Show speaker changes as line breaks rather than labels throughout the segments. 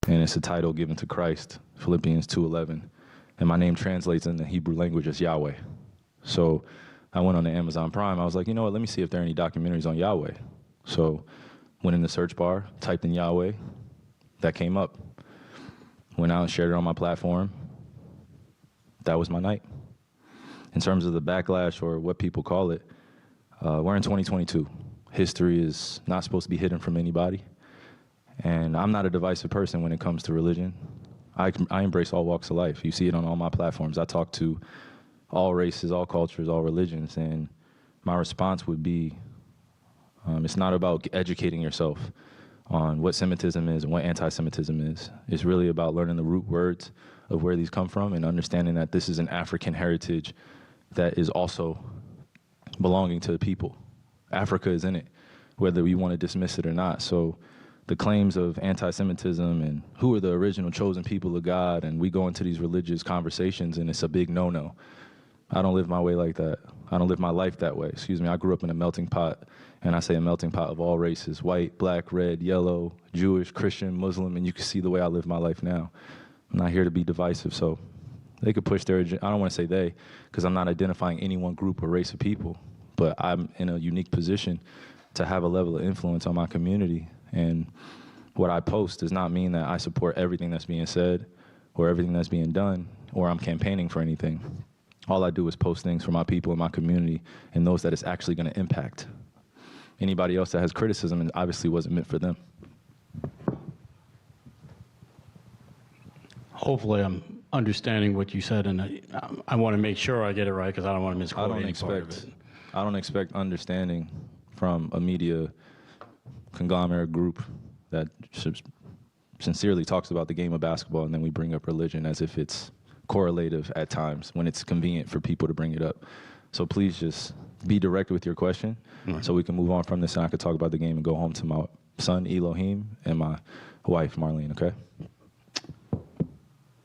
and it's a title given to Christ, Philippians 2:11. And my name translates in the Hebrew language as Yahweh. So I went on to Amazon Prime. I was like, you know what, let me see if there are any documentaries on Yahweh. So went in the search bar, typed in Yahweh, that came up. Went out and shared it on my platform. That was my night. In terms of the backlash or what people call it, we're in 2022. History is not supposed to be hidden from anybody. And I'm not a divisive person when it comes to religion. I embrace all walks of life. You see it on all my platforms. I talk to all races, all cultures, all religions, and my response would be, it's not about educating yourself on what Semitism is and what anti-Semitism is. It's really about learning the root words of where these come from and understanding that this is an African heritage that is also belonging to the people. Africa is in it, whether we want to dismiss it or not. So the claims of anti-Semitism and who are the original chosen people of God, and we go into these religious conversations and it's a big no-no. I don't live my way like that. I don't live my life that way. Excuse me, I grew up in a melting pot, and I say a melting pot of all races, white, black, red, yellow, Jewish, Christian, Muslim, and you can see the way I live my life now. I'm not here to be divisive, so they could push their agenda. I don't want to say they, because I'm not identifying any one group or race of people, but I'm in a unique position to have a level of influence on my community. And what I post does not mean that I support everything that's being said or everything that's being done, or I'm campaigning for anything. All I do is post things for my people in my community and those that it's actually going to impact. Anybody else that has criticism, it obviously wasn't meant for them.
Hopefully I'm understanding what you said, and I want to make sure I get it right because I don't want to misquote any part of it.
I don't expect understanding from a media conglomerate group that sincerely talks about the game of basketball, and then we bring up religion as if it's correlative at times when it's convenient for people to bring it up. So please just be direct with your question so we can move on from this and I could talk about the game and go home to my son, Elohim, and my wife, Marlene, okay?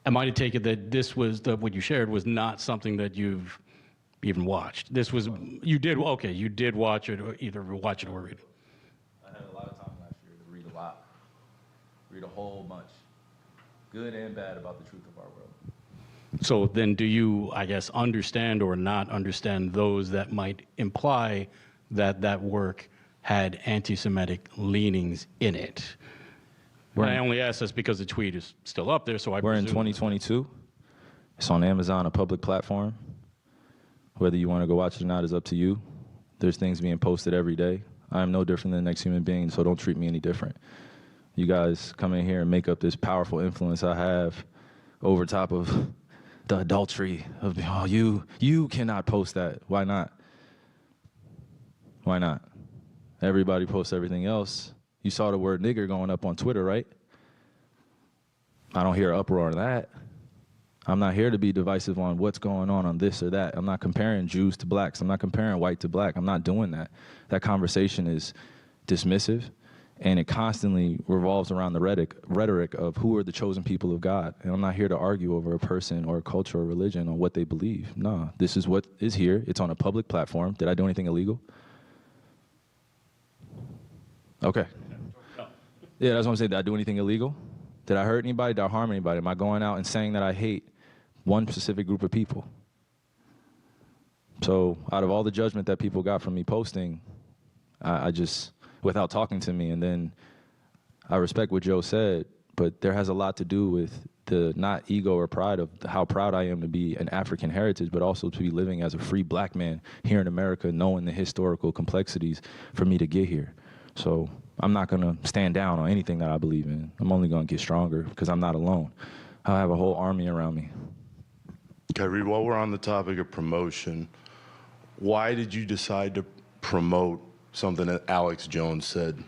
Am I to take it that this was, what you shared was not something that you've even watched? This was, you did watch it, or either watch it or read it.
I had a lot of time last year to read a lot, read a whole bunch, good and bad, about the truth of our world.
So then do you, I guess, understand or not understand those that might imply that that work had anti-Semitic leanings in it? I only ask this because the tweet is still up there, so I
We're in 2022. It's on Amazon, a public platform. Whether you want to go watch it or not is up to you. There's things being posted every day. I am no different than the next human being, so don't treat me any different. You guys come in here and make up this powerful influence I have over top of the adultery of, oh, you cannot post that. Why not? Why not? Everybody posts everything else. You saw the word nigger going up on Twitter, right? I don't hear uproar on that. I'm not here to be divisive on what's going on this or that. I'm not comparing Jews to blacks. I'm not comparing white to black. I'm not doing that. That conversation is dismissive, and it constantly revolves around the rhetoric of who are the chosen people of God. And I'm not here to argue over a person or a culture or religion on what they believe. No, this is what is here. It's on a public platform. Did I do anything illegal? Okay. Yeah, that's what I'm saying. Did I do anything illegal? Did I hurt anybody? Did I harm anybody? Am I going out and saying that I hate one specific group of people? So out of all the judgment that people got from me posting, I just, without talking to me, and then I respect what Joe said, but there has a lot to do with the not ego or pride of how proud I am to be an African heritage, but also to be living as a free black man here in America, knowing the historical complexities for me to get here. So I'm not going to stand down on anything that I believe in. I'm only going to get stronger because I'm not alone. I have a whole army around me.
Kyrie, while we're on the topic of promotion, why did you decide to promote something that Alex Jones said?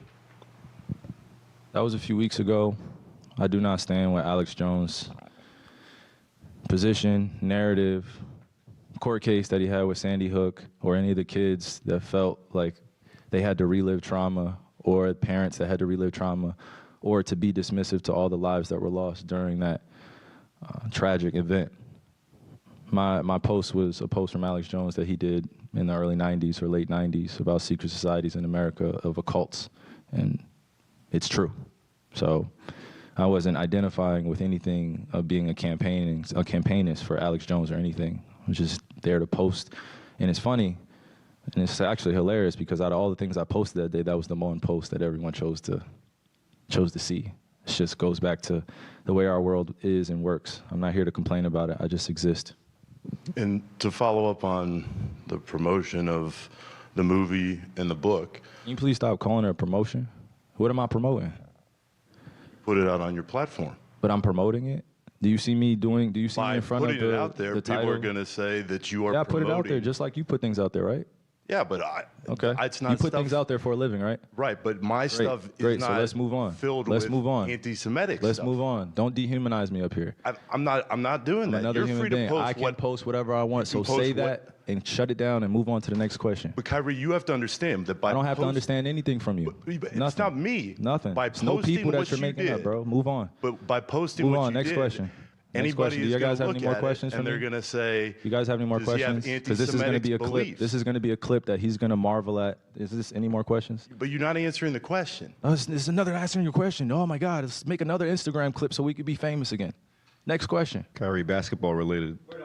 That was a few weeks ago. I do not stand with Alex Jones' position, narrative, court case that he had with Sandy Hook, or any of the kids that felt like they had to relive trauma, or parents that had to relive trauma, or to be dismissive to all the lives that were lost during that tragic event. My post was a post from Alex Jones that he did in the early 90s or late 90s about secret societies in America of occults, and it's true. So I wasn't identifying with anything of being a campaignist for Alex Jones or anything. I was just there to post. And it's funny, and it's actually hilarious because out of all the things I posted that day, that was the one post that everyone chose to see. It just goes back to the way our world is and works. I'm not here to complain about it. I just exist.
And to follow up on the promotion of the movie and the book.
Can you please stop calling it a promotion? What am I promoting?
Put it out on your platform.
But I'm promoting it? Do you see me doing, do you see me in front of
putting it out there,
the
people
title?
are going to say that you are
Yeah, I
promoting.
put it out there just like you put things out there, right?
Yeah, but
Okay.
it's not
you put
stuff,
things out there for a living, right?
Right, but my stuff
Great.
is
So
not
let's move on.
filled
Let's
with
move on.
anti-Semitic
Let's
stuff.
move on. Don't dehumanize me up here.
I'm not doing
I'm
that.
another
You're
human
free
being.
to post
I can post whatever I want. So
post
say
what-
that and shut it down and move on to the next question.
But Kyrie, you have to understand that by
I don't have to
post-
understand anything from you.
But it's
Nothing.
not me.
Nothing.
By
It's no
posting
people that
what
you're
you
making up,
did.
bro. Move on.
But by posting
Move
what
on.
you
Next
did,
question. Next
anybody
question. Do
is
you
going
guys
to
have
look
any more
at
questions
it
for
and they're
me?
going to say,
You guys have any more
does he have
questions? Because this is going to be a
anti-Semitic
clip.
beliefs?
This is going to be a clip that he's going to marvel at. Is this any more questions?
But you're not answering the question.
Oh, this is another answering your question. Oh my God, let's make another Instagram clip so we could be famous again. Next question.
Kyrie, basketball related.
Wait,